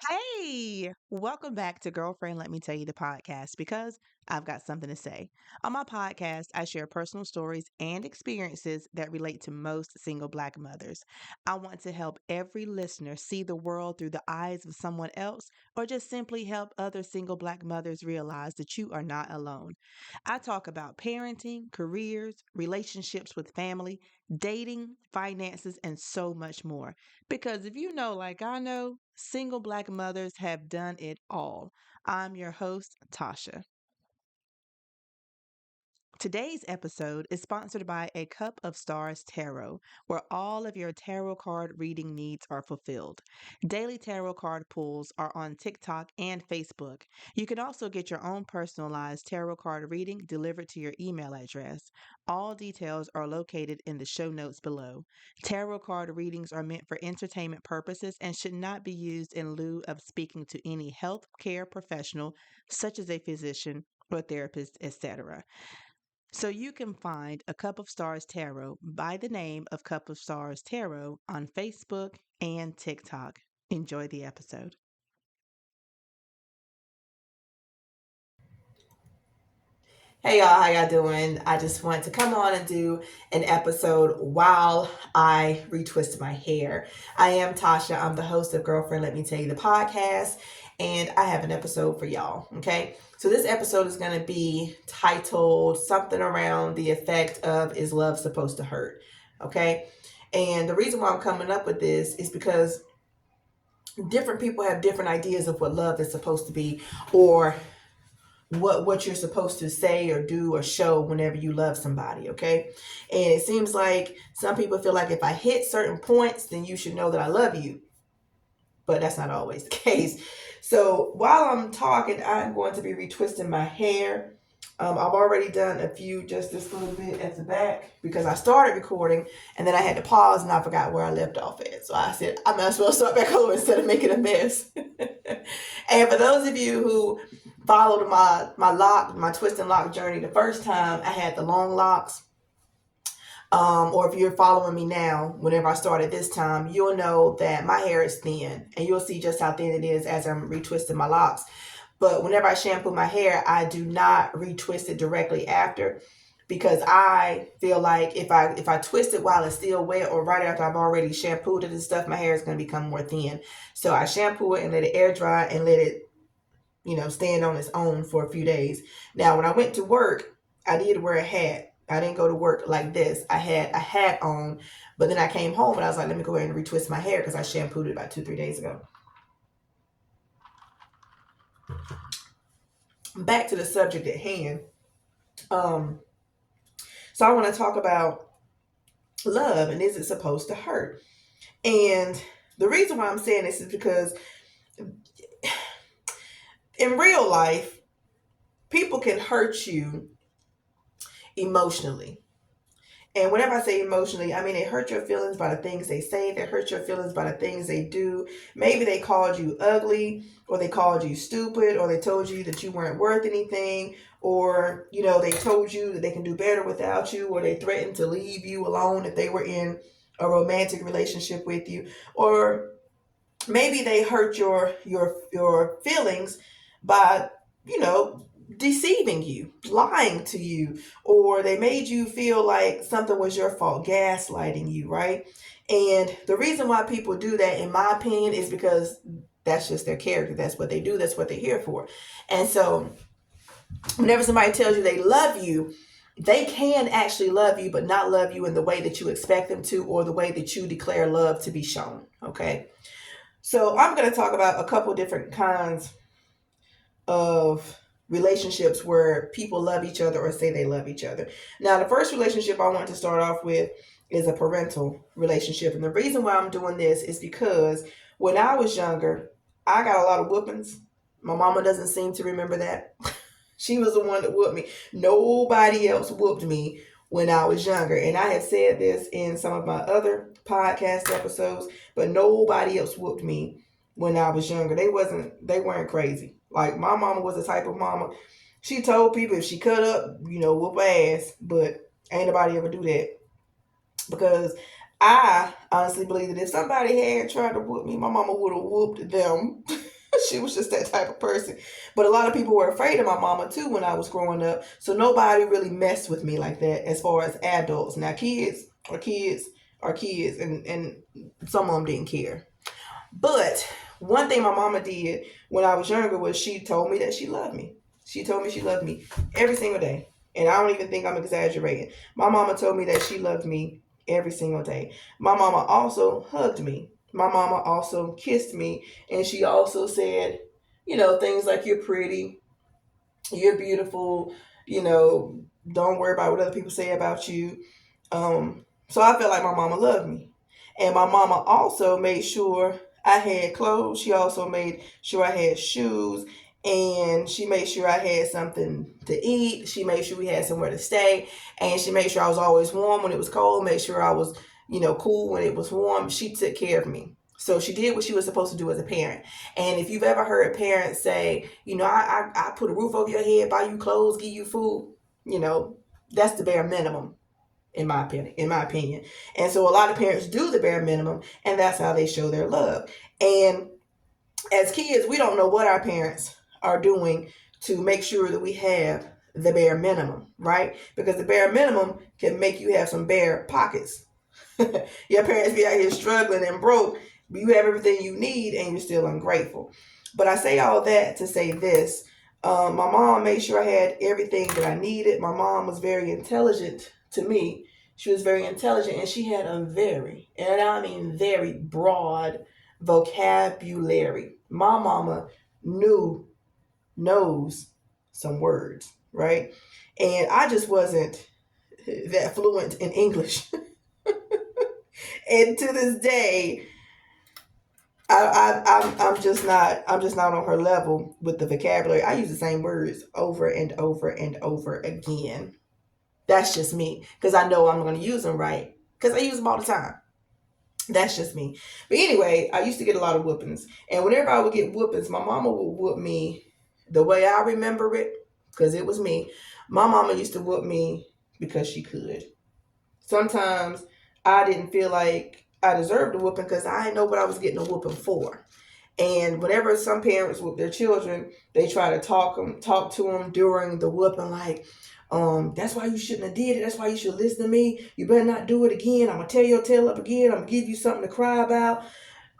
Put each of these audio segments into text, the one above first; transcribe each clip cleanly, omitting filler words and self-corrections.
Hey, welcome back to Girlfriend Let Me Tell You the podcast because I've got something to say. On my podcast, I share personal stories and experiences that relate to most single Black mothers. I want to help every listener see the world through the eyes of someone else or just simply help other single Black mothers realize that you are not alone. I talk about parenting, careers, relationships with family, dating, finances, and so much more. Because if you know, like I know, single Black mothers have done it all. I'm your host, Tasha. Today's episode is sponsored by A Cup of Stars Tarot, where all of your tarot card reading needs are fulfilled. Daily tarot card pulls are on TikTok and Facebook. You can also get your own personalized tarot card reading delivered to your email address. All details are located in the show notes below. Tarot card readings are meant for entertainment purposes and should not be used in lieu of speaking to any health care professional, such as a physician or therapist, etc. So you can find A Cup of Stars Tarot by the name of Cup of Stars Tarot on Facebook and TikTok. Enjoy the episode. Hey y'all, how y'all doing? I just want to come on and do an episode while I retwist my hair. I am Tasha. I'm the host of Girlfriend Let Me Tell You the podcast, and I have an episode for y'all. Okay, so this episode is going to be titled something around the effect of "Is love supposed to hurt?" Okay, and the reason why I'm coming up with this is because different people have different ideas of what love is supposed to be, or what you're supposed to say or do or show whenever you love somebody. Okay, and it seems like some people feel like if I hit certain points, then you should know that I love you, but that's not always the case. So while I'm talking, I'm going to be retwisting my hair. I've already done a few, just this little bit at the back, because I started recording and then I had to pause and I forgot where I left off at. So I said I might as well start back over instead of making a mess. And for those of you who followed my twist and lock journey the first time, I had the long locks. Or if you're following me now, whenever I started this time, you'll know that my hair is thin, and you'll see just how thin it is as I'm retwisting my locks. But whenever I shampoo my hair, I do not retwist it directly after, because I feel like if I twist it while it's still wet or right after I've already shampooed it and stuff, my hair is going to become more thin. So I shampoo it and let it air dry and let it stand on its own for a few days. Now, when I went to work, I did wear a hat. I didn't go to work like this. I had a hat on, but then I came home and I was like, let me go ahead and retwist my hair because I shampooed it about 2, 3 days ago. Back to the subject at hand. Um, so I want to talk about love and is it supposed to hurt? And the reason why I'm saying this is because in real life, people can hurt you emotionally. And whenever I say emotionally, I mean they hurt your feelings by the things they say. They hurt your feelings by the things they do. Maybe they called you ugly, or they called you stupid, or they told you that you weren't worth anything, or they told you that they can do better without you, or they threatened to leave you alone if they were in a romantic relationship with you, or maybe they hurt your feelings by you know deceiving you, lying to you, or they made you feel like something was your fault, gaslighting you, right? And the reason why people do that, in my opinion, is because that's just their character. That's what they do. That's what they're here for. And so whenever somebody tells you they love you, they can actually love you, but not love you in the way that you expect them to, or the way that you declare love to be shown. Okay, so I'm going to talk about a couple different kinds of relationships where people love each other or say they love each other. Now, the first relationship I want to start off with is a parental relationship. And the reason why I'm doing this is because when I was younger, I got a lot of whoopings. My mama doesn't seem to remember that. She was the one that whooped me. Nobody else whooped me when I was younger. And I have said this in some of my other podcast episodes, but nobody else whooped me when I was younger. They weren't crazy. Like my mama was the type of mama. She told people if she cut up, whoop ass, but ain't nobody ever do that. Because I honestly believe that if somebody had tried to whoop me, my mama would have whooped them. She was just that type of person. But a lot of people were afraid of my mama too when I was growing up. So nobody really messed with me like that as far as adults. Now kids are kids are kids, and some of them didn't care. But one thing my mama did when I was younger was she told me that she loved me. She told me she loved me every single day. And I don't even think I'm exaggerating. My mama told me that she loved me every single day. My mama also hugged me. My mama also kissed me. And she also said, things like you're pretty, you're beautiful, don't worry about what other people say about you. So I felt like my mama loved me. And my mama also made sure I had clothes. She also made sure I had shoes. And she made sure I had something to eat. She made sure we had somewhere to stay. And she made sure I was always warm when it was cold. Made sure I was, cool when it was warm. She took care of me. So she did what she was supposed to do as a parent. And if you've ever heard parents say, I put a roof over your head, buy you clothes, give you food, that's the bare minimum in my opinion. And so a lot of parents do the bare minimum, and that's how they show their love. And as kids, we don't know what our parents are doing to make sure that we have the bare minimum, right? Because the bare minimum can make you have some bare pockets. Your parents be out here struggling and broke, but you have everything you need and you're still ungrateful. But I say all that to say this. My mom made sure I had everything that I needed. My mom was very intelligent to me. She was very intelligent, and she had a very, and I mean very broad vocabulary. My mama knows some words, right? And I just wasn't that fluent in English. And to this day, I'm just not on her level with the vocabulary. I use the same words over and over and over again. That's just me, because I know I'm going to use them right, because I use them all the time. That's just me. But anyway, I used to get a lot of whoopings, and whenever I would get whoopings, my mama would whoop me the way I remember it, because it was me. My mama used to whoop me because she could. Sometimes I didn't feel like I deserved a whooping because I didn't know what I was getting a whooping for. And whenever some parents whoop their children, they try to talk to them during the whooping, like, that's why you shouldn't have did it. That's why you should listen to me. You better not do it again. I'm gonna tear your tail up again. I'm gonna give you something to cry about.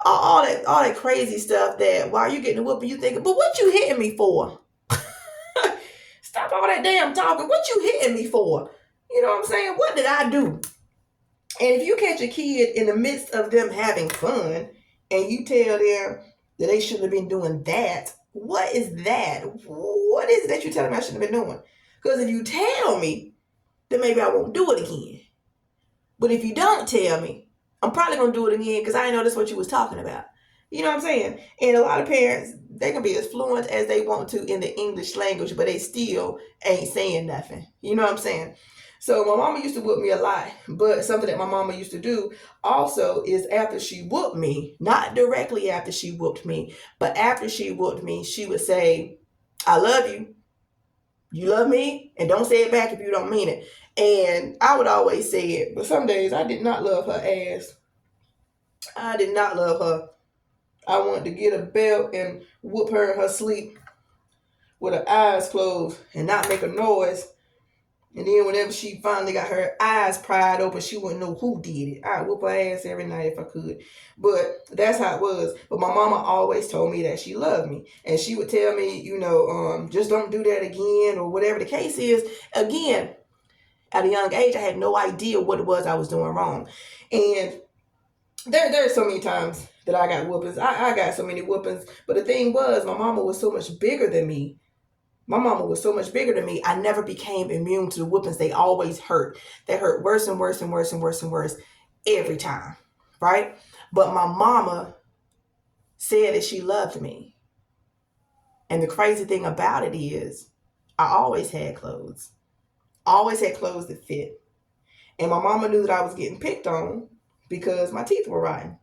All that crazy stuff that while you getting a whooping, you thinking, but what you hitting me for? Stop all that damn talking. What you hitting me for? You know what I'm saying? What did I do? And if you catch a kid in the midst of them having fun and you tell them that they shouldn't have been doing that, what is that? What is it that you tell them I shouldn't have been doing? Because if you tell me, then maybe I won't do it again. But if you don't tell me, I'm probably going to do it again because I didn't know that's what you was talking about. You know what I'm saying? And a lot of parents, they can be as fluent as they want to in the English language, but they still ain't saying nothing. You know what I'm saying? So my mama used to whoop me a lot, but something that my mama used to do also is after she whooped me, not directly after she whooped me, but after she whooped me, she would say, I love you. You love me? And don't say it back if you don't mean it. And I would always say it, but some days I did not love her ass. I did not love her. I wanted to get a belt and whoop her in her sleep with her eyes closed and not make a noise. And then whenever she finally got her eyes pried open, she wouldn't know who did it. I'd whoop her ass every night if I could. But that's how it was. But my mama always told me that she loved me. And she would tell me, just don't do that again, or whatever the case is. Again, at a young age, I had no idea what it was I was doing wrong. And there's so many times that I got whoopings. I got so many whoopings. But the thing was, my mama was so much bigger than me. My mama was so much bigger than me. I never became immune to the whoopings. They always hurt. They hurt worse and worse and worse and worse and worse every time, right? But my mama said that she loved me. And the crazy thing about it is I always had clothes. Always had clothes that fit. And my mama knew that I was getting picked on because my teeth were rotten.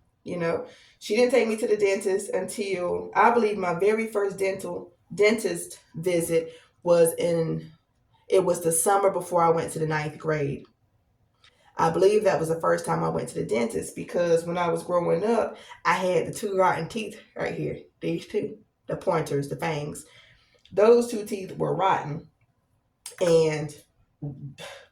She didn't take me to the dentist until, I believe, my very first dentist visit was the summer before I went to the 9th grade. I believe that was the first time I went to the dentist, because when I was growing up, I had the two rotten teeth right here. These two. the pointers, the fangs. Those 2 teeth were rotten, and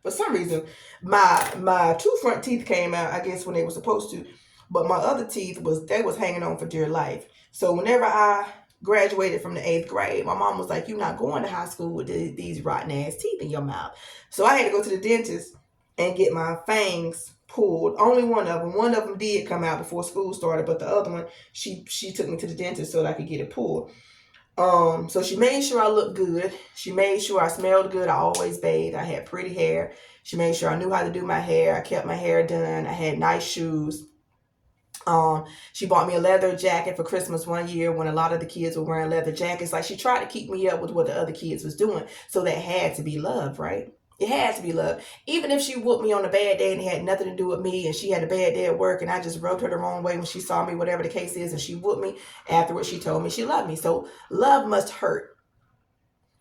for some reason, my 2 front teeth came out, I guess, when they were supposed to, but my other teeth was hanging on for dear life. So whenever I graduated from the 8th grade, my mom was like, "You're not going to high school with these rotten ass teeth in your mouth." So I had to go to the dentist and get my fangs pulled. Only one of them. One of them did come out before school started, but the other one, she took me to the dentist so that I could get it pulled. So she made sure I looked good. She made sure I smelled good. I always bathed. I had pretty hair. She made sure I knew how to do my hair. I kept my hair done. I had nice shoes. She bought me a leather jacket for Christmas one year when a lot of the kids were wearing leather jackets. Like, she tried to keep me up with what the other kids was doing. So that had to be love, right? It had to be love. Even if she whooped me on a bad day and it had nothing to do with me, and she had a bad day at work and I just rubbed her the wrong way when she saw me, whatever the case is, and she whooped me, afterwards she told me she loved me. So love must hurt,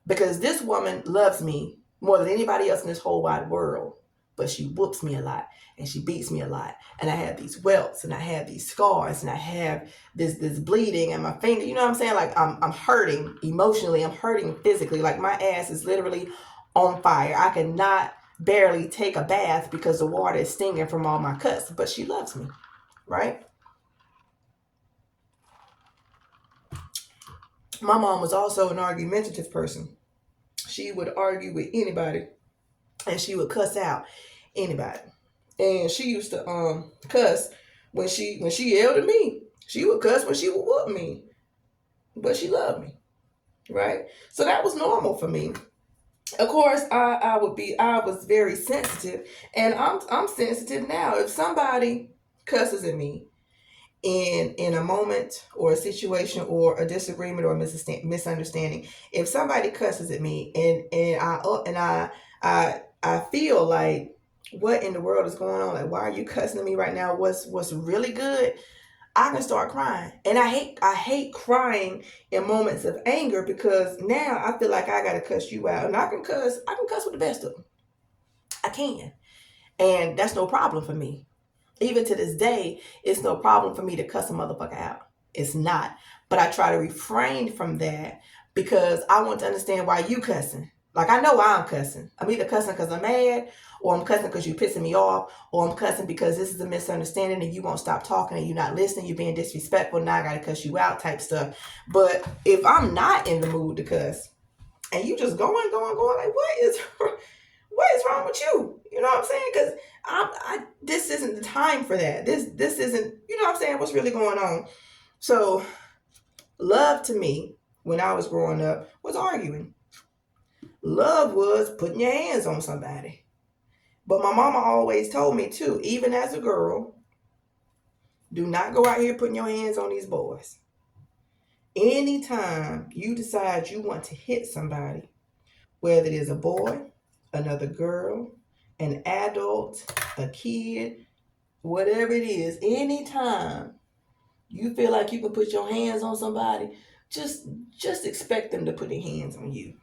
because this woman loves me more than anybody else in this whole wide world. But she whoops me a lot and she beats me a lot. And I have these welts and I have these scars and I have this bleeding and my finger. You know what I'm saying? Like, I'm hurting emotionally. I'm hurting physically. Like, my ass is literally on fire. I cannot barely take a bath because the water is stinging from all my cuts. But she loves me, right? My mom was also an argumentative person. She would argue with anybody and she would cuss out anybody. And she used to cuss when she yelled at me. She would cuss when she would whoop me. But she loved me, right? So that was normal for me. Of course, I was very sensitive, and I'm sensitive now. If somebody cusses at me in a moment or a situation or a disagreement or a misunderstanding, if somebody cusses at me and I feel like, what in the world is going on? Like, why are you cussing at me right now? What's really good? I can start crying. And I hate crying in moments of anger, because now I feel like I gotta cuss you out. And I can cuss with the best of them. I can. And that's no problem for me. Even to this day, it's no problem for me to cuss a motherfucker out. It's not. But I try to refrain from that because I want to understand why you cussing. Like, I know why I'm cussing. I'm either cussing because I'm mad, or I'm cussing because you're pissing me off, or I'm cussing because this is a misunderstanding and you won't stop talking and you're not listening, you're being disrespectful, now I gotta cuss you out type stuff. But if I'm not in the mood to cuss and you just going, like, what is wrong with you? You know what I'm saying? Because this isn't the time for that. This isn't, you know what I'm saying, what's really going on. So love to me, when I was growing up, was arguing. Love was putting your hands on somebody. But my mama always told me too, even as a girl, do not go out here putting your hands on these boys. Anytime you decide you want to hit somebody, whether it is a boy, another girl, an adult, a kid, whatever it is, anytime you feel like you can put your hands on somebody, just expect them to put their hands on you.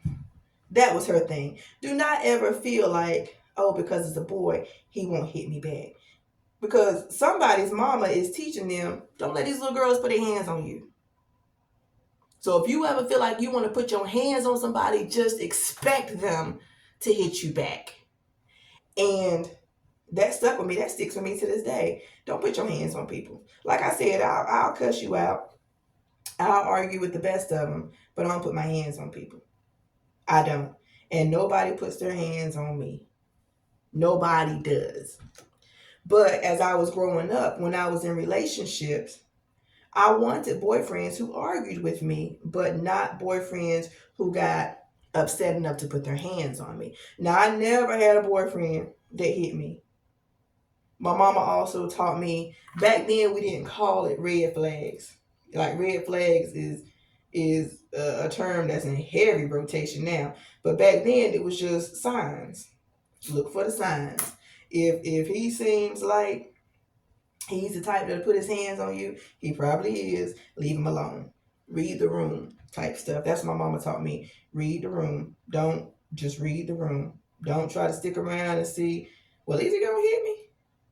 That was her thing. Do not ever feel like, oh, because it's a boy, he won't hit me back. Because somebody's mama is teaching them, don't let these little girls put their hands on you. So if you ever feel like you want to put your hands on somebody, just expect them to hit you back. And that stuck with me. That sticks with me to this day. Don't put your hands on people. Like I said, I'll cuss you out. I'll argue with the best of them, but I don't put my hands on people. I don't. And nobody puts their hands on me. Nobody does. But as I was growing up, when I was in relationships, I wanted boyfriends who argued with me, but not boyfriends who got upset enough to put their hands on me. Now, I never had a boyfriend that hit me. My mama also taught me, back then we didn't call it red flags. Like, red flags is a term that's in heavy rotation now. But back then it was just signs. Look for the signs. If he seems like he's the type that'll put his hands on you, he probably is. Leave him alone. Read the room type stuff. That's what my mama taught me. Read the room. Don't just read the room. Don't try to stick around and see, well, is he gonna hit me?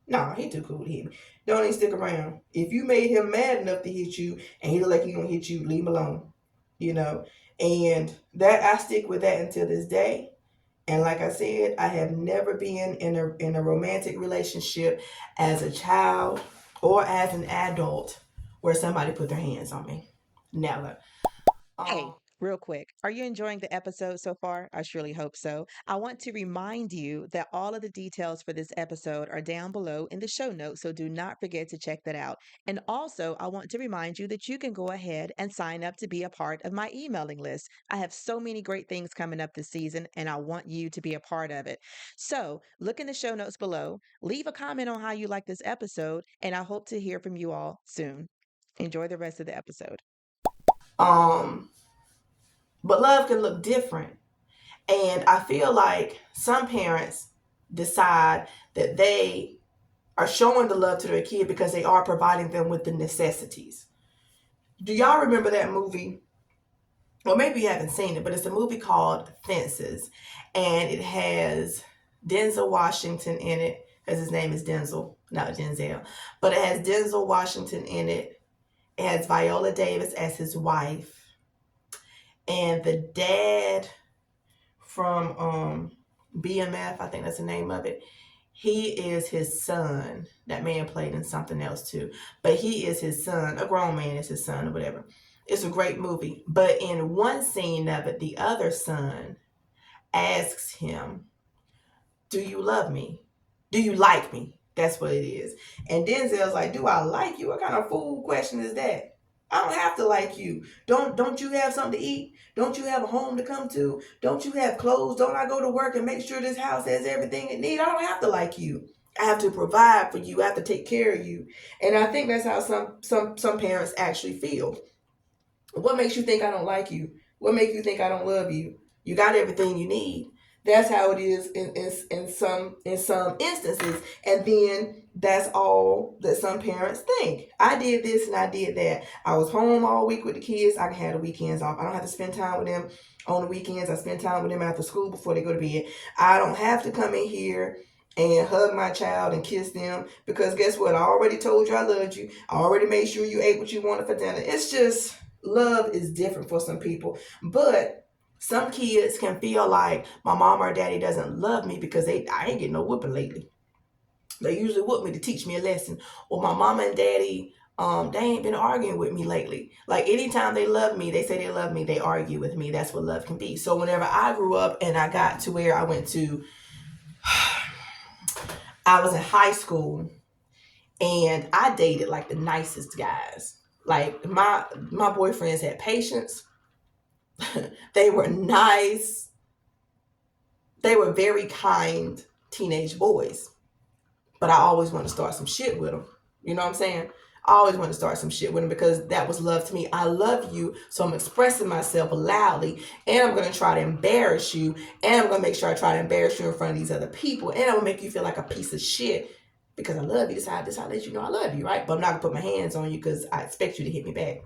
No, he too cool to hit me. Don't even stick around. If you made him mad enough to hit you and he look like he gonna hit you, leave him alone. you know. And that I stick with that until this day. And like I said, I have never been in a romantic relationship as a child or as an adult where somebody put their hands on me. Never. Hey, Um, real quick, are you enjoying the episode so far? I surely hope so. I want to remind you that all of the details for this episode are down below in the show notes, so do not forget to check that out. And also, I want to remind you that you can go ahead and sign up to be a part of my emailing list. I have so many great things coming up this season, and I want you to be a part of it. So, look in the show notes below, leave a comment on how you like this episode, and I hope to hear from you all soon. Enjoy the rest of the episode. um, but love can look different. And I feel like some parents decide that they are showing the love to their kid because they are providing them with the necessities. Do y'all remember that movie? Well, maybe you haven't seen it, but it's a movie called Fences. And it has Denzel Washington in it, because his name is Denzel, not Denzel. But it has Denzel Washington in it. It has Viola Davis as his wife. And the dad from BMF, I think that's the name of it. He is his son. That man played in something else too, but he is his son. A grown man is his son or whatever. It's a great movie. But in one scene of it, the other son asks him, "Do you love me? Do you like me?" That's what it is. And Denzel's like, "Do I like you? What kind of fool question is that? I don't have to like you. Don't you have something to eat? Don't you have a home to come to? Don't you have clothes? Don't I go to work and make sure this house has everything it needs? I don't have to like you. I have to provide for you. I have to take care of you." And I think that's how some parents actually feel. What makes you think I don't like you? What makes you think I don't love you? You got everything you need. That's how it is in some instances. And then that's all that some parents think. I did this and I did that. I was home all week with the kids. I can have the weekends off. I don't have to spend time with them on the weekends. I spend time with them after school before they go to bed. I don't have to come in here and hug my child and kiss them because guess what? I already told you I loved you. I already made sure you ate what you wanted for dinner. It's just love is different for some people. But some kids can feel like my mom or daddy doesn't love me because I ain't getting no whooping lately. They usually whoop me to teach me a lesson. Or my mama and daddy, they ain't been arguing with me lately. Like anytime they love me, they say they love me, they argue with me. That's what love can be. So whenever I grew up and I got to where I went to, I was in high school and I dated like the nicest guys. Like my boyfriends had patience. They were nice. They were very kind teenage boys. But I always wanted to start some shit with them. You know what I'm saying? I always wanted to start some shit with them because that was love to me. I love you, so I'm expressing myself loudly, and I'm gonna try to embarrass you, and I'm gonna make sure I try to embarrass you in front of these other people, and I'm gonna make you feel like a piece of shit because I love you. This how I let you know I love you, right? But I'm not gonna put my hands on you because I expect you to hit me back.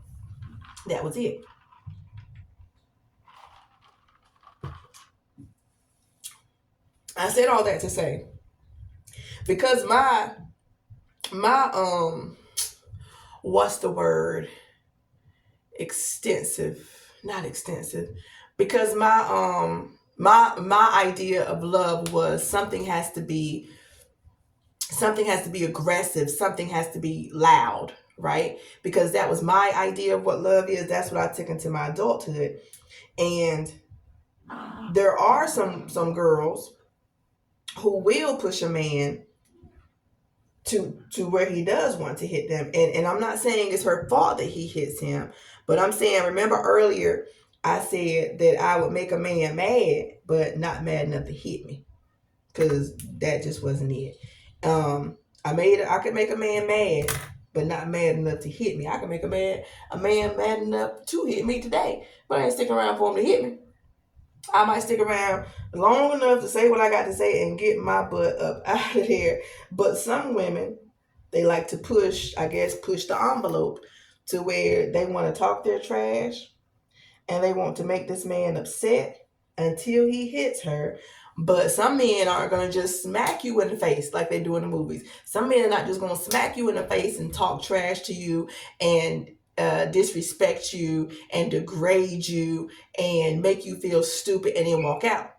That was it. I said all that to say because my what's the word, extensive, not extensive, because my idea of love was something has to be aggressive, something has to be loud, right? Because that was my idea of what love is. That's what I took into my adulthood. And there are some girls who will push a man to where he does want to hit them. And I'm not saying it's her fault that he hits him, but I'm saying, remember earlier I said that I would make a man mad, but not mad enough to hit me. Cause that just wasn't it. I could make a man mad, but not mad enough to hit me. I can make a man mad enough to hit me today, but I ain't sticking around for him to hit me. I might stick around long enough to say what I got to say and get my butt up out of there. But some women, they like to push the envelope to where they want to talk their trash and they want to make this man upset until he hits her. But some men aren't going to just smack you in the face like they do in the movies. Some men are not just going to smack you in the face and talk trash to you and disrespect you and degrade you and make you feel stupid and then walk out.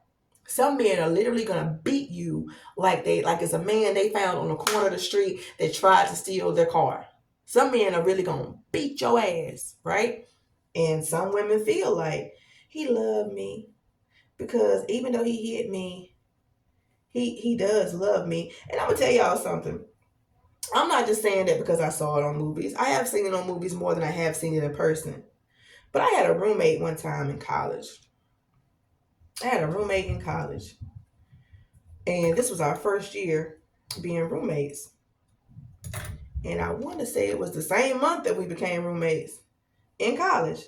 Some men are literally gonna beat you like it's a man they found on the corner of the street that tried to steal their car. Some men are really gonna beat your ass, right? And some women feel like he loved me because even though he hit me, he does love me. And I'm gonna tell y'all something. I'm not just saying that because I saw it on movies. I have seen it on movies more than I have seen it in person. But I had a roommate one time in college. And this was our first year being roommates. And I want to say it was the same month that we became roommates in college.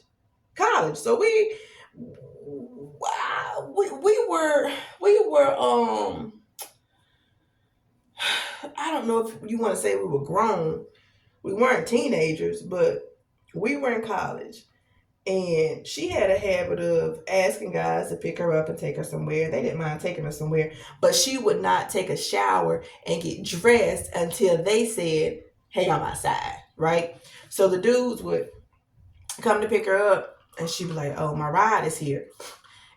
So we were I don't know if you want to say we were grown. We weren't teenagers, but we were in college. And she had a habit of asking guys to pick her up and take her somewhere. They didn't mind taking her somewhere, but she would not take a shower and get dressed until they said, "Hey, I'm outside," right? So the dudes would come to pick her up, and she'd be like, "Oh, my ride is here."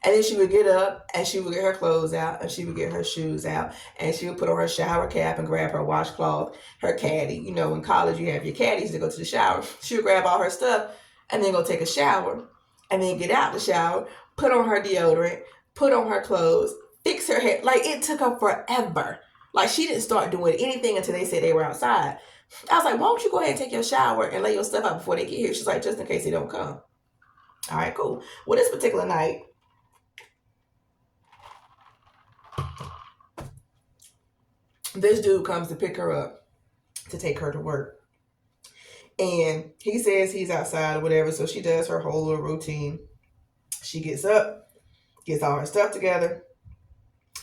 And then she would get up and she would get her clothes out and she would get her shoes out and she would put on her shower cap and grab her washcloth, her caddy. You know, in college you have your caddies to go to the shower. She would grab all her stuff and then go take a shower and then get out the shower, put on her deodorant, put on her clothes, fix her hair. Like, it took her forever. Like, she didn't start doing anything until they said they were outside. I was like, why don't you go ahead and take your shower and lay your stuff out before they get here? She's like, just in case they don't come. All right, cool. Well, this particular night, this dude comes to pick her up to take her to work. And he says he's outside or whatever, so she does her whole little routine. She gets up, gets all her stuff together,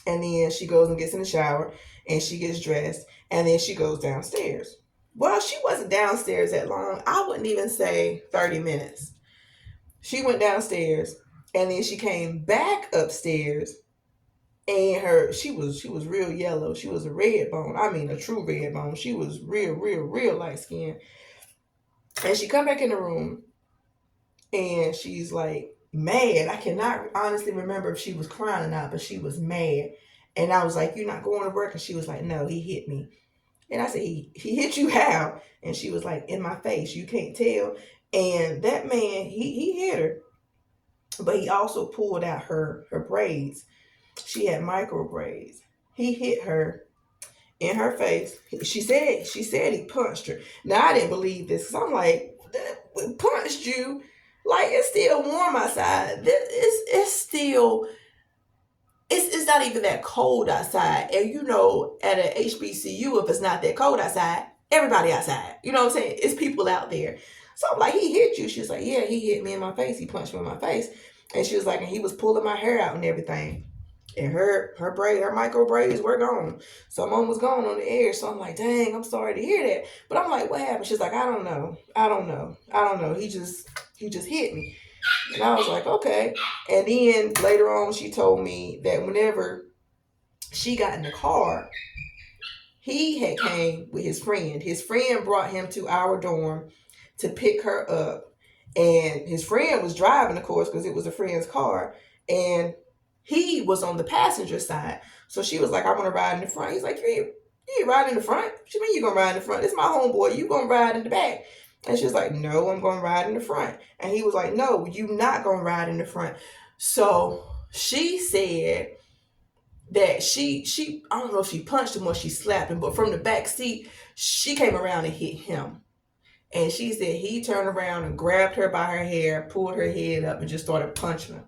and then she goes and gets in the shower, and she gets dressed, and then she goes downstairs. Well, she wasn't downstairs that long. I wouldn't even say 30 minutes. She went downstairs, and then she came back upstairs, and she was real yellow. She was a red bone. I mean, a true red bone. She was real light skin. And she come back in the room, and she's like mad. I cannot honestly remember if she was crying or not, but she was mad. And I was like, "You're not going to work?" And she was like, "No, he hit me." And I said, he hit you how? And she was like, "In my face. You can't tell." And that man, he hit her, but he also pulled out her braids. She had micro braids. He hit her in her face. She said he punched her. Now, I didn't believe this because I'm like, punched you? Like, it's still warm outside. It's not even that cold outside. And you know, at an HBCU, if it's not that cold outside, everybody outside. You know what I'm saying? It's people out there. So I'm like, he hit you? She's like, yeah, he hit me in my face. He punched me in my face. And she was like, and he was pulling my hair out and everything. And her micro braids were gone. Some of them was gone on the air. So I'm like, dang, I'm sorry to hear that. But I'm like, what happened? She's like, I don't know. He just hit me. And I was like, okay. And then later on, she told me that whenever she got in the car, he had came with his friend. His friend brought him to our dorm to pick her up. And his friend was driving, of course, because it was a friend's car. And he was on the passenger side. So she was like, I want to ride in the front. He's like, you ain't ride in the front? What you mean you going to ride in the front? It's my homeboy. You going to ride in the back. And she was like, no, I'm going to ride in the front. And he was like, no, you not going to ride in the front. So she said that she I don't know if she punched him or she slapped him, but from the back seat, she came around and hit him. And she said he turned around and grabbed her by her hair, pulled her head up, and just started punching her.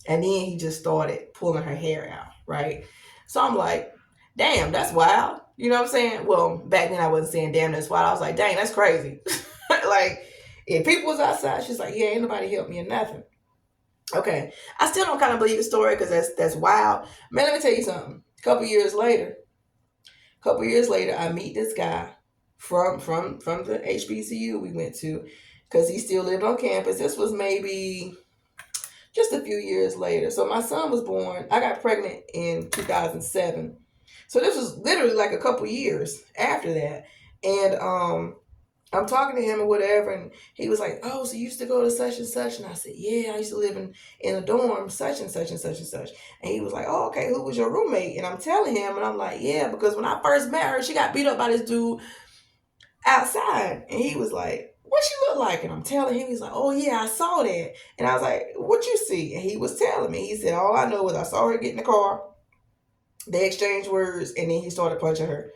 And then he just started pulling her hair out, right? So I'm like, damn, that's wild. You know what I'm saying? Well, back then I wasn't saying damn, that's wild. I was like, dang, that's crazy. Like, if people was outside, she's like, yeah, ain't nobody help me or nothing. Okay. I still don't kind of believe the story because that's wild. Man, let me tell you something. A couple years later, I meet this guy from the HBCU we went to because he still lived on campus. This was maybe just a few years later. So my son was born. I got pregnant in 2007. So this was literally like a couple years after that. And I'm talking to him or whatever, and he was like, "Oh, so you used to go to such and such?" And I said, "Yeah, I used to live in a dorm, such and such and such and such." And he was like, "Oh, okay, who was your roommate?" And I'm telling him, and I'm like, "Yeah, because when I first met her, she got beat up by this dude outside." And he was like, "What she look like?" And I'm telling him, he's like, "Oh yeah, I saw that." And I was like, "What you see?" And he was telling me. He said, "All I know is I saw her get in the car. They exchanged words, and then he started punching her."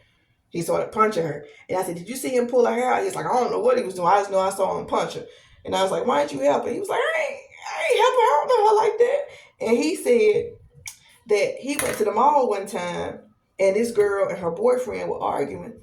He started punching her. And I said, "Did you see him pull her hair out?" He's like, "I don't know what he was doing. I just know I saw him punch her." And I was like, "Why didn't you help her?" He was like, I ain't help her. I don't know her like that." And he said that he went to the mall one time and this girl and her boyfriend were arguing.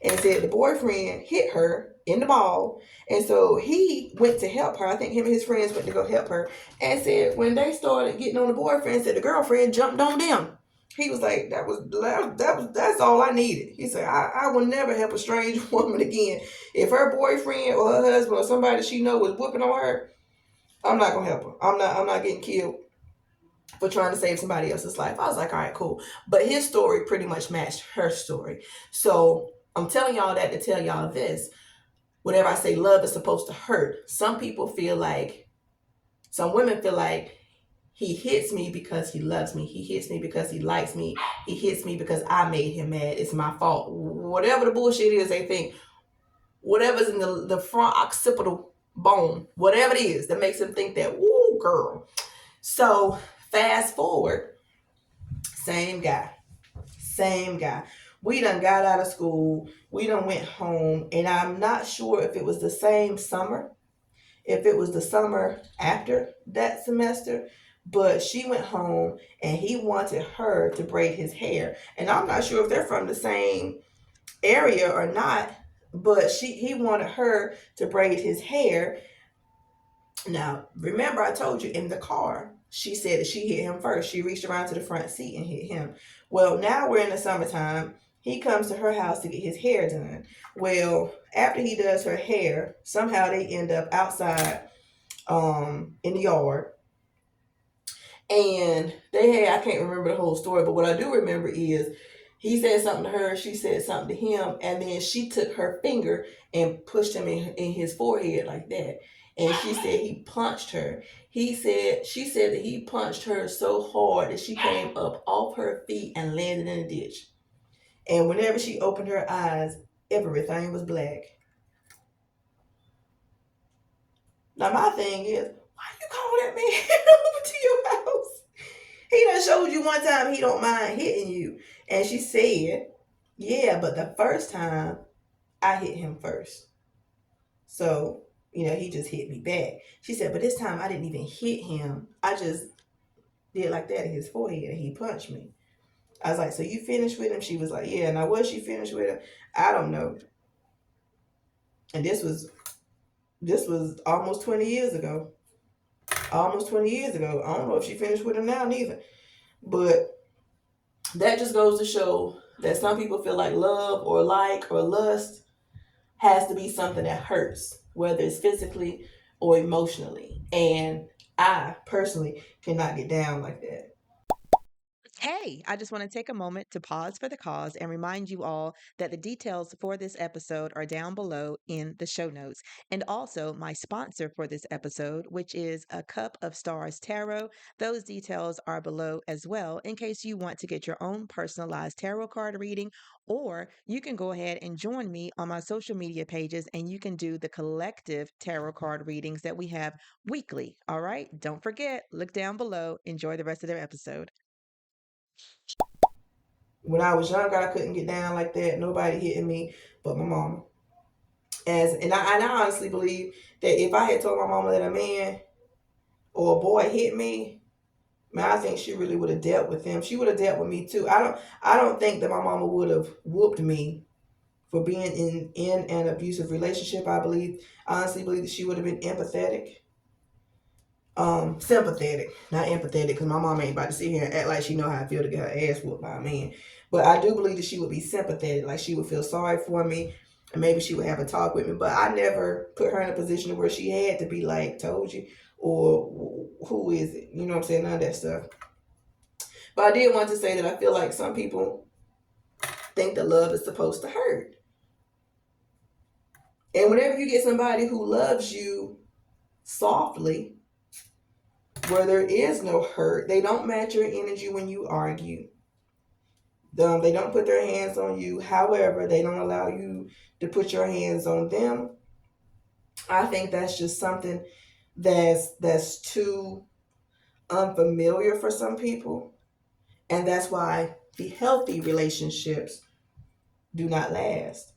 And said the boyfriend hit her in the mall. And so he went to help her. I think him and his friends went to go help her. And said when they started getting on the boyfriend, said the girlfriend jumped on them. He was like, that's all I needed. He said, I will never help a strange woman again. If her boyfriend or her husband or somebody she know was whooping on her, I'm not gonna help her. I'm not getting killed for trying to save somebody else's life. I was like, all right, cool. But his story pretty much matched her story. So I'm telling y'all that to tell y'all this. Whenever I say love is supposed to hurt, some women feel like he hits me because he loves me. He hits me because he likes me. He hits me because I made him mad. It's my fault. Whatever the bullshit is, they think, whatever's in the front occipital bone, whatever it is that makes them think that, woo, girl. So fast forward, same guy. Same guy. We done got out of school. We done went home. And I'm not sure if it was the same summer, if it was the summer after that semester, but she went home and he wanted her to braid his hair. And I'm not sure if they're from the same area or not, but he wanted her to braid his hair. Now, remember I told you in the car, she said that she hit him first. She reached around to the front seat and hit him. Well, now we're in the summertime. He comes to her house to get his hair done. Well, after he does her hair, somehow they end up outside in the yard. And I can't remember the whole story, but what I do remember is he said something to her, she said something to him, and then she took her finger and pushed him in his forehead like that. And she said he punched her. She said that he punched her so hard that she came up off her feet and landed in a ditch. And whenever she opened her eyes, everything was black. Now my thing is, why you call that man over to your house? He done showed you one time he don't mind hitting you. And she said, yeah, but the first time I hit him first. So, he just hit me back. She said, but this time I didn't even hit him. I just did like that in his forehead and he punched me. I was like, so you finished with him? She was like, yeah. Now, was she finished with him? I don't know. And this was almost 20 years ago. Almost 20 years ago. I don't know if she finished with him now neither. But that just goes to show that some people feel like love or like or lust has to be something that hurts, whether it's physically or emotionally. And I personally cannot get down like that. Hey, I just want to take a moment to pause for the cause and remind you all that the details for this episode are down below in the show notes. And also my sponsor for this episode, which is A Cup of Stars Tarot. Those details are below as well in case you want to get your own personalized tarot card reading, or you can go ahead and join me on my social media pages and you can do the collective tarot card readings that we have weekly. All right, don't forget, look down below. Enjoy the rest of their episode. When I was younger, I couldn't get down like that. Nobody hitting me but my mama. And I honestly believe that if I had told my mama that a man or a boy hit me, man, I think she really would have dealt with him. She would have dealt with me too. I don't think that my mama would have whooped me for being in an abusive relationship. I honestly believe that she would have been empathetic. Sympathetic, not empathetic, because my mom ain't about to sit here and act like she know how I feel to get her ass whooped by a man. But I do believe that she would be sympathetic, like she would feel sorry for me, and maybe she would have a talk with me. But I never put her in a position where she had to be like, "Told you," or "Who is it?" You know what I'm saying? None of that stuff. But I did want to say that I feel like some people think that love is supposed to hurt. And whenever you get somebody who loves you softly, where there is no hurt, they don't match your energy when you argue. They don't put their hands on you. However, they don't allow you to put your hands on them. I think that's just something that's too unfamiliar for some people. And that's why the healthy relationships do not last.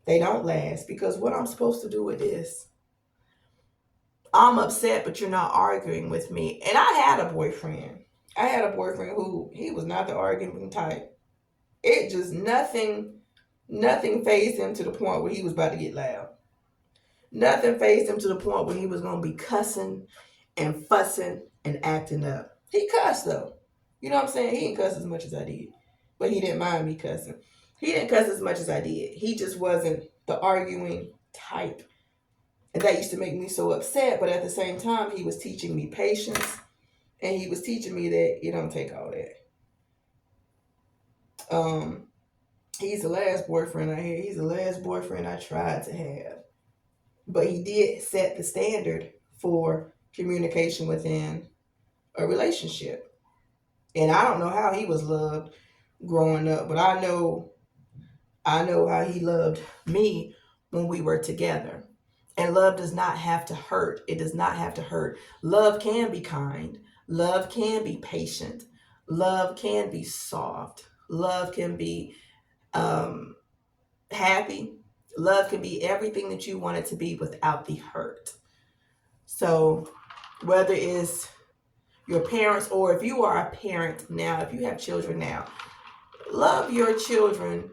They don't last because what I'm supposed to do with this? I'm upset, but you're not arguing with me. And I had a boyfriend. I had a boyfriend who he was not the arguing type. It just nothing phased him to the point where he was about to get loud. Nothing phased him to the point where he was gonna be cussing and fussing and acting up. He cussed though. You know what I'm saying? He didn't cuss as much as I did. But he didn't mind me cussing. He didn't cuss as much as I did. He just wasn't the arguing type. And that used to make me so upset. But at the same time, he was teaching me patience. And he was teaching me that it don't take all that. He's the last boyfriend I had. He's the last boyfriend I tried to have. But he did set the standard for communication within a relationship. And I don't know how he was loved growing up, but I know how he loved me when we were together. And love does not have to hurt. It does not have to hurt. Love can be kind. Love can be patient. Love can be soft. Love can be happy. Love can be everything that you want it to be without the hurt. So whether it's your parents or if you are a parent now, if you have children now, love your children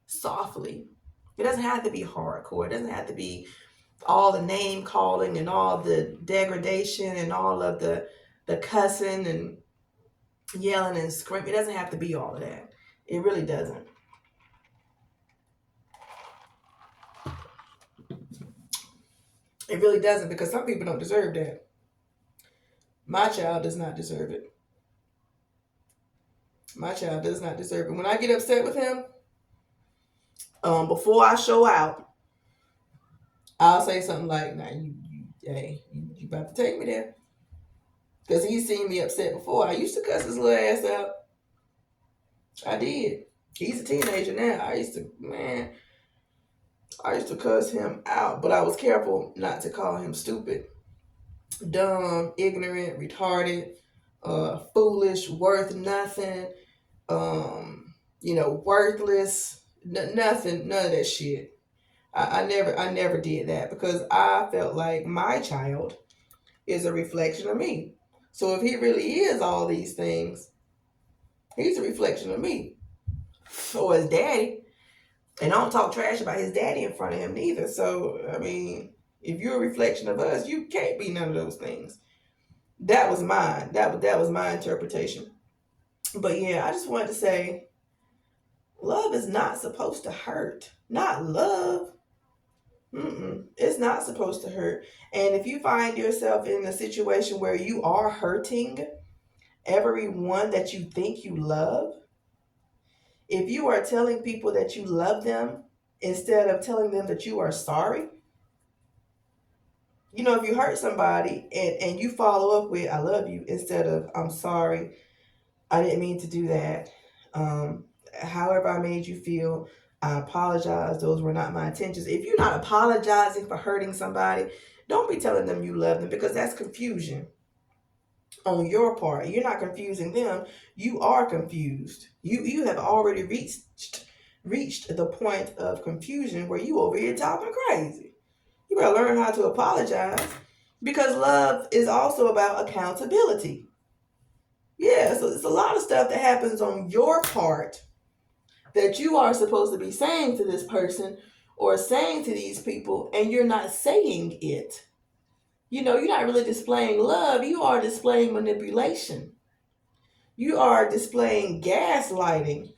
softly. It doesn't have to be hardcore. It doesn't have to be all the name calling and all the degradation and all of the cussing and yelling and screaming. It doesn't have to be all of that. It really doesn't. It really doesn't, because some people don't deserve that. My child does not deserve it. My child does not deserve it. When I get upset with him, before I show out, I'll say something like, "Nah, you about to take me there?" Because he's seen me upset before. I used to cuss his little ass out. I did. He's a teenager now. I used to cuss him out, but I was careful not to call him stupid, dumb, ignorant, retarded, foolish, worth nothing, worthless, nothing, none of that shit. I never did that because I felt like my child is a reflection of me. So if he really is all these things, he's a reflection of me. Or his daddy. And I don't talk trash about his daddy in front of him neither. So, I mean, if you're a reflection of us, you can't be none of those things. That was mine. That was my interpretation. But yeah, I just wanted to say, love is not supposed to hurt. Not love. It's not supposed to hurt. And if you find yourself in a situation where you are hurting everyone that you think you love, if you are telling people that you love them instead of telling them that you are sorry, if you hurt somebody and you follow up with, "I love you," instead of, "I'm sorry, I didn't mean to do that. However I made you feel, I apologize. Those were not my intentions." If you're not apologizing for hurting somebody, don't be telling them you love them, because that's confusion on your part. You're not confusing them. You are confused. You have already reached the point of confusion where you over here talking crazy. You better learn how to apologize, because love is also about accountability. Yeah, so it's a lot of stuff that happens on your part that you are supposed to be saying to this person or saying to these people, and you're not saying it. You're not really displaying love. You are displaying manipulation. You are displaying gaslighting.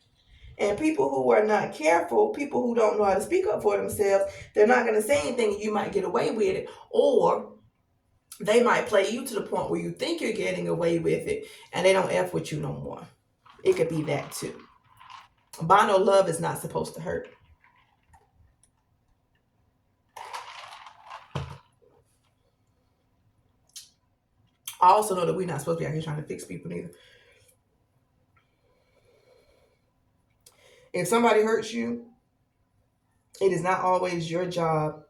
And people who are not careful, people who don't know how to speak up for themselves, they're not going to say anything, and you might get away with it. Or they might play you to the point where you think you're getting away with it, and they don't F with you no more. It could be that too. But I know love is not supposed to hurt. I also know that we're not supposed to be out here trying to fix people either. If somebody hurts you, it is not always your job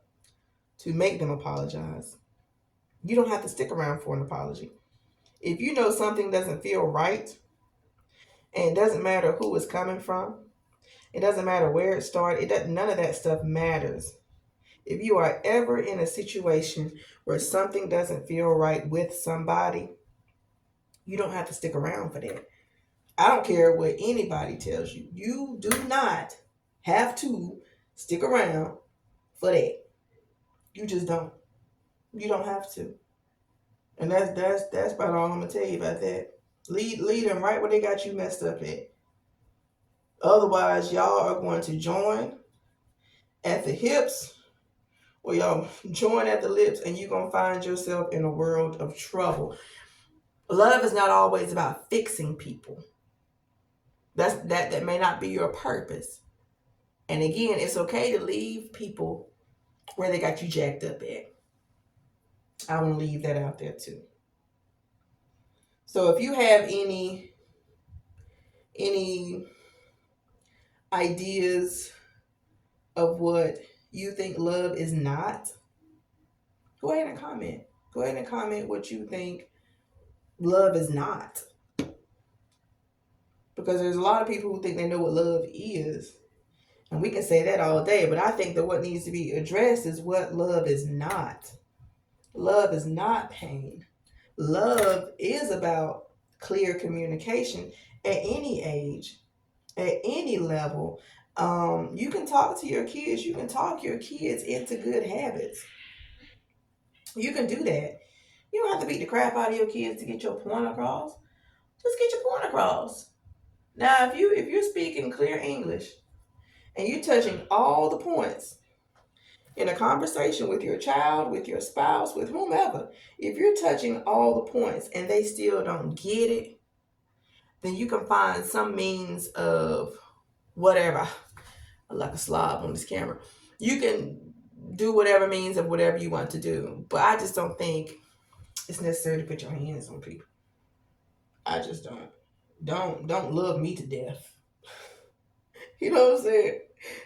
to make them apologize. You don't have to stick around for an apology. If you know something doesn't feel right, and it doesn't matter who it's coming from, it doesn't matter where it started, none of that stuff matters. If you are ever in a situation where something doesn't feel right with somebody, you don't have to stick around for that. I don't care what anybody tells you. You do not have to stick around for that. You just don't. You don't have to. And that's about all I'm gonna tell you about that. Lead them right where they got you messed up at. Otherwise, y'all are going to join at the hips, or y'all join at the lips, and you're gonna find yourself in a world of trouble. Love is not always about fixing people. That may not be your purpose. And again, it's okay to leave people where they got you jacked up at. I want to leave that out there too. So if you have any ideas of what you think love is not, go ahead and comment. Go ahead and comment what you think love is not. Because there's a lot of people who think they know what love is. And we can say that all day, but I think that what needs to be addressed is what love is not. Love is not pain. Love is about clear communication at any age, at any level. You can talk to your kids. You can talk your kids into good habits. You can do that. You don't have to beat the crap out of your kids to get your point across. Just get your point across. Now, if you're speaking clear English and you're touching all the points in a conversation with your child, with your spouse, with whomever, if you're touching all the points and they still don't get it, then you can find some means of whatever. I'm like a slob on this camera. You can do whatever means of whatever you want to do. But I just don't think it's necessary to put your hands on people. I just don't. Don't love me to death. You know what I'm saying?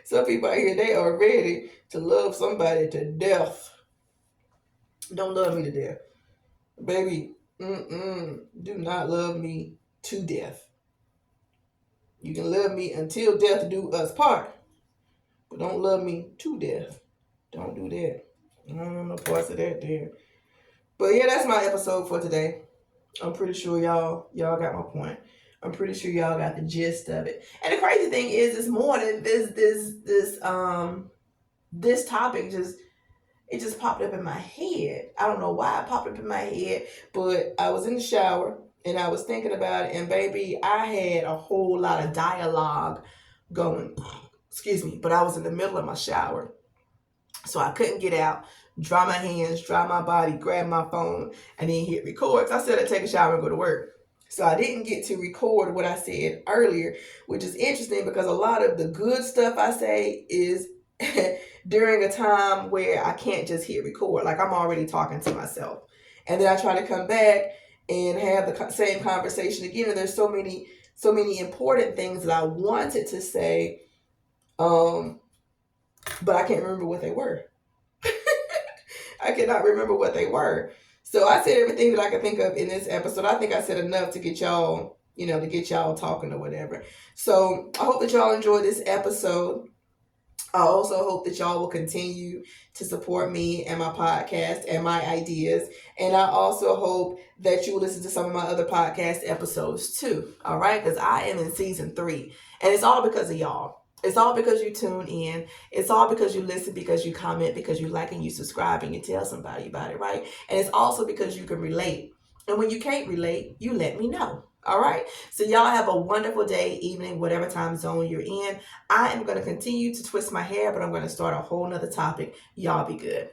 Some people out here, they are ready to love somebody to death. Don't love me to death. Baby, do not love me to death. You can love me until death do us part. But don't love me to death. Don't do that. I don't know no parts of that there. But yeah, that's my episode for today. I'm pretty sure y'all got my point. I'm pretty sure y'all got the gist of it. And the crazy thing is, this morning, this topic just popped up in my head. I don't know why it popped up in my head, but I was in the shower and I was thinking about it, and baby, I had a whole lot of dialogue going. Excuse me, but I was in the middle of my shower, so I couldn't get out, dry my hands, dry my body, grab my phone, and then hit record. So I said I'd take a shower and go to work. So I didn't get to record what I said earlier, which is interesting because a lot of the good stuff I say is during a time where I can't just hit record. Like I'm already talking to myself. And then I try to come back and have the same conversation again. And there's so many important things that I wanted to say, but I can't remember what they were. I cannot remember what they were. So I said everything that I could think of in this episode. I think I said enough to get y'all, to get y'all talking or whatever. So I hope that y'all enjoyed this episode. I also hope that y'all will continue to support me and my podcast and my ideas. And I also hope that you will listen to some of my other podcast episodes too. All right? Because I am in season 3. And it's all because of y'all. It's all because you tune in. It's all because you listen, because you comment, because you like and you subscribe and you tell somebody about it, right? And it's also because you can relate. And when you can't relate, you let me know. All right? So y'all have a wonderful day, evening, whatever time zone you're in. I am going to continue to twist my hair, but I'm going to start a whole nother topic. Y'all be good.